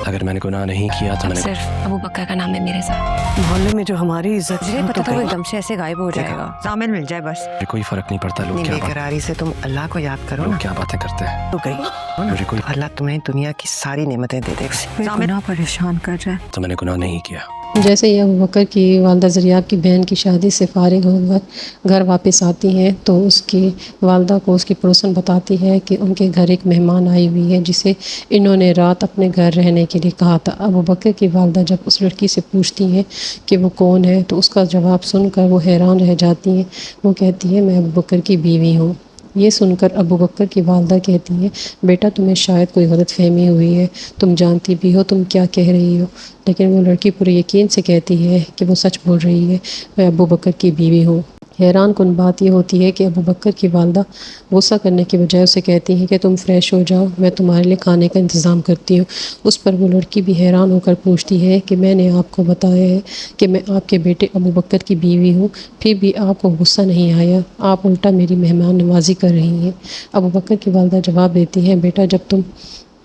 अगर मैंने गुनाह नहीं किया तो अब मैंने सिर्फ अबू बकर का नाम है मेरे साथ। मोहल्ले में जो हमारी इज्जत मुझे है, पता था वो गई। एकदम से ऐसे गायब हो जाएगा। जामिन मिल जाए बस। मुझे कोई फर्क नहीं पड़ता। इतनी बेकरारी से तुम अल्लाह को याद करो लोग ना। क्या बातें करते हैं। तो गई मुझे कोई अल्लाह तुम्हें दुनिया की सारी नेमतें दे देगा। जामिन परेशान कर रहा है। तो मैंने गुनाह नहीं किया। जैसे ही अबू बकर की वालदा ज़रियाब की बहन की शादी से फारिग होकर घर वापस आती हैं तो उसकी वालदा को उसकी पड़ोसन बताती है कि उनके घर एक मेहमान आई हुई है जिसे इन्होंने रात अपने घर रहने के लिए कहा था। अबू बकर की वालदा जब उस लड़की से पूछती हैं कि वो कौन है तो उसका जवाब सुनकर वो हैरान रह जाती हैं। वो कहती है मैं अबू बकर की बीवी हूँ। ये सुनकर अबू बकर की वालदा कहती है बेटा तुम्हें शायद कोई गलत फहमी हुई है, तुम जानती भी हो तुम क्या कह रही हो। लेकिन वो लड़की पूरे यकीन से कहती है कि वो सच बोल रही है, मैं अबू बकर की बीवी हूँ। हैरान कुन बात ये होती है कि अबू बकर की वालदा गुस्सा करने की बजाय उसे कहती है कि तुम फ्रेश हो जाओ, मैं तुम्हारे लिए खाने का इंतज़ाम करती हूँ। उस पर वो लड़की भी हैरान होकर पूछती है कि मैंने आपको बताया है कि मैं आपके बेटे अबू बकर की बीवी हूँ, फिर भी आपको गुस्सा नहीं आया, आप उल्टा मेरी मेहमान नवाजी कर रही हैं। अबू बकर की वालदा जवाब देती हैं बेटा जब तुम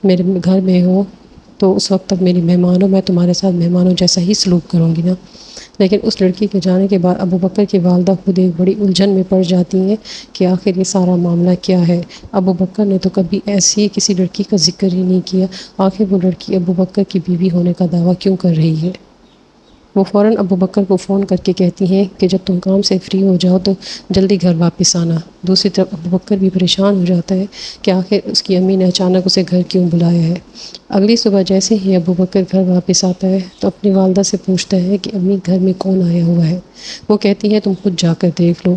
मेरे घर में हो तो उस वक्त तक मेरी मेहमान हो, मैं तुम्हारे साथ मेहमानों जैसा ही सलूक करूँगी ना। लेकिन उस लड़की के जाने के बाद अबू बकर की वालदा खुद एक बड़ी उलझन में पड़ जाती हैं कि आखिर ये सारा मामला क्या है। अबू बकर ने तो कभी ऐसी किसी लड़की का जिक्र ही नहीं किया, आखिर वो लड़की अबू बकर की बीवी होने का दावा क्यों कर रही है। वो फ़ौरन अबू बकर को फ़ोन करके कहती हैं कि जब तुम काम से फ्री हो जाओ तो जल्दी घर वापस आना। दूसरी तरफ अबू बकर भी परेशान हो जाता है कि आखिर उसकी अम्मी ने अचानक उसे घर क्यों बुलाया है। अगली सुबह जैसे ही अबू बकर घर वापस आता है तो अपनी वालदा से पूछता है कि अम्मी घर में कौन आया हुआ है। वो कहती है तुम खुद जाकर देख लो।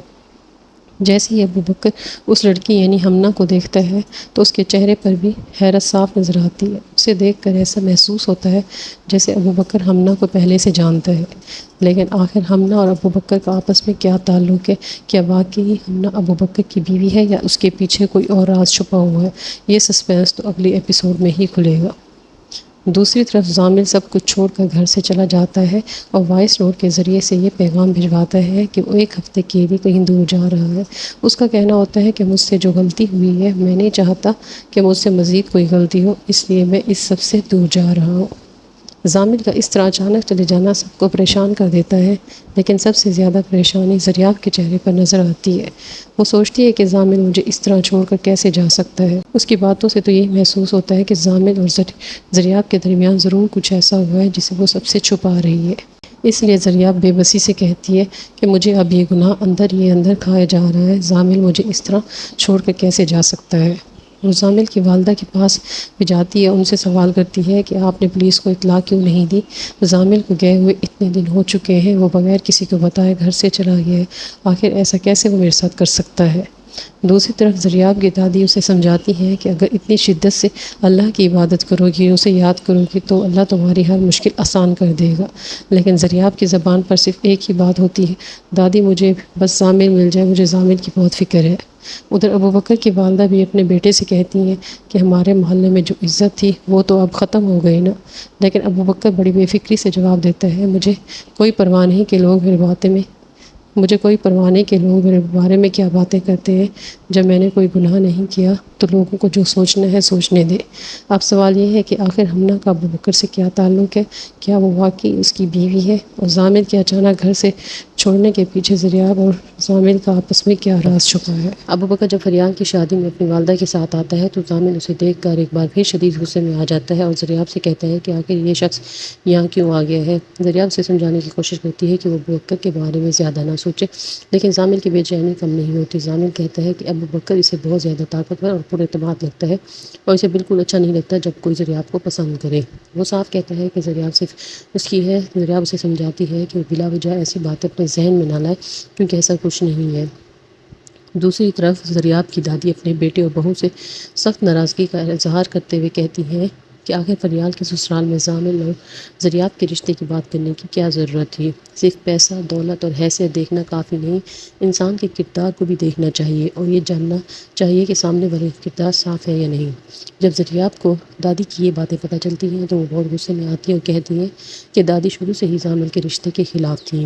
जैसे ही अबू बकर उस लड़की यानी हमना को देखता है तो उसके चेहरे पर भी हैरत साफ नज़र आती है। उसे देखकर ऐसा महसूस होता है जैसे अबू बकर हमना को पहले से जानता है। लेकिन आखिर हमना और अबू बकर का आपस में क्या ताल्लुक़ है, क्या वाकई हमना अबू बकर की बीवी है या उसके पीछे कोई और राज छुपा हुआ है, ये सस्पेंस तो अगले एपिसोड में ही खुलेगा। दूसरी तरफ जामिल सब कुछ छोड़कर घर से चला जाता है और वॉइस नोट के ज़रिए से ये पैगाम भिजवाता है कि वो एक हफ़्ते के लिए कहीं दूर जा रहा है। उसका कहना होता है कि मुझसे जो गलती हुई है मैं नहीं चाहता कि मुझसे मज़ीद कोई गलती हो, इसलिए मैं इस सब से दूर जा रहा हूँ। जामिल का इस तरह अचानक चले जाना सबको परेशान कर देता है, लेकिन सबसे ज़्यादा परेशानी ज़रियाब के चेहरे पर नज़र आती है। वो सोचती है कि जामिल मुझे इस तरह छोड़कर कैसे जा सकता है। उसकी बातों से तो यही महसूस होता है कि जामिल और ज़रियाब के दरमियान ज़रूर कुछ ऐसा हुआ है जिसे वो सबसे छुपा रही है। इसलिए ज़रियाब बेबसी से कहती है कि मुझे अब ये गुनाह अंदर ही अंदर खाया जा रहा है, जामिल मुझे इस तरह छोड़कर कैसे जा सकता है। वो जामिल की वालदा के पास भी जाती है, उनसे सवाल करती है कि आपने पुलिस को इत्तला क्यों नहीं दी। जामिल को गए हुए इतने दिन हो चुके हैं, वो बगैर किसी को बताए घर से चला गया है, आखिर ऐसा कैसे वो मेरे साथ कर सकता है। दूसरी तरफ ज़रियाब की दादी उसे समझाती है कि अगर इतनी शिद्दत से अल्लाह की इबादत करोगी, उसे याद करोगी तो अल्लाह तुम्हारी हर मुश्किल आसान कर देगा। लेकिन ज़रियाब की ज़बान पर सिर्फ एक ही बात होती है, दादी मुझे बस जामिल मिल जाए, मुझे जामिल की बहुत फ़िक्र है। उधर अबू बकर की वालदा भी अपने बेटे से कहती हैं कि हमारे मोहल्ले में जो इज़्ज़त थी वो तो अब ख़त्म हो गई ना। लेकिन अबू बकर बड़ी बेफिक्री से जवाब देता है मुझे कोई परवाह नहीं कि लोग मेरे बारे में क्या बातें करते हैं। जब मैंने कोई गुनाह नहीं किया तो लोगों को जो सोचना है सोचने दे। अब सवाल ये है कि आखिर हमना का अबू बकर से क्या ताल्लुक़ है, क्या वो वाकई उसकी बीवी है, और जामिल के अचानक घर से छोड़ने के पीछे ज़रियाब और जामिल का आपस में क्या राज छुपा है। अबू बकर जब फरियान की शादी में अपनी वालदा के साथ आता है तो जामिल उसे देखकर एक बार फिर शदीद गुस्से में आ जाता है और ज़रियाब से कहता है कि आखिर ये शख्स यहाँ क्यों आ गया है। ज़रियाब से समझाने की कोशिश करती है कि वो अबू बकर के बारे में ज़्यादा ना सोचे, लेकिन जामिल की बेचैनी कम नहीं होती। जामिल कहता है कि अबू बकर इसे बहुत ज़्यादा ताकतवर और पुरएतमाद लगता है और इसे बिल्कुल अच्छा नहीं लगता जब कोई ज़रियाब को पसंद करे। वो साफ कहता है कि ज़रियाब सिर्फ उसकी है। ज़रियाब उसे समझाती है कि वो बिला वजह ऐसी बातें अपने जहन में ना लाए क्योंकि ऐसा कुछ नहीं है। दूसरी तरफ ज़रियाब की दादी अपने बेटे और बहू से सख्त नाराज़गी का इजहार करते हुए कहती हैं कि आखिर फरियाल के ससुराल में जामिल और ज़रियाब के रिश्ते की बात करने की क्या ज़रूरत थी। सिर्फ पैसा, दौलत और हैसियत देखना काफ़ी नहीं, इंसान के किरदार को भी देखना चाहिए और ये जानना चाहिए कि सामने वाले किरदार साफ़ है या नहीं। जब ज़रियाब को दादी की ये बातें पता चलती हैं तो वो बहुत गुस्से में आती है और कहती हैं कि दादी शुरू से ही जामिल के रिश्ते के ख़िलाफ़ थी,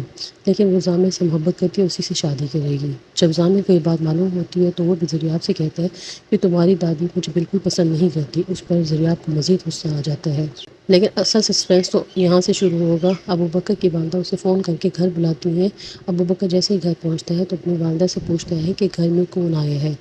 लेकिन वो जामिल से मोहब्बत करती है, उसी से शादी करेगी। जब जामिल को ये बात मालूम होती है तो वो भी ज़रियाब से कहता है कि तुम्हारी दादी मुझे बिल्कुल पसंद नहीं करती। उस पर ज़रियाब को मज़ीद غصہ آ جاتا ہے۔ لیکن اصل سسپینس تو یہاں سے شروع ہوگا۔ ابو بکر کی والدہ اسے فون کر کے گھر بلاتی ہیں۔ ابو بکر جیسے ہی گھر پہنچتا ہے تو اپنی والدہ سے پوچھتا ہے کہ گھر میں کون آیا ہے۔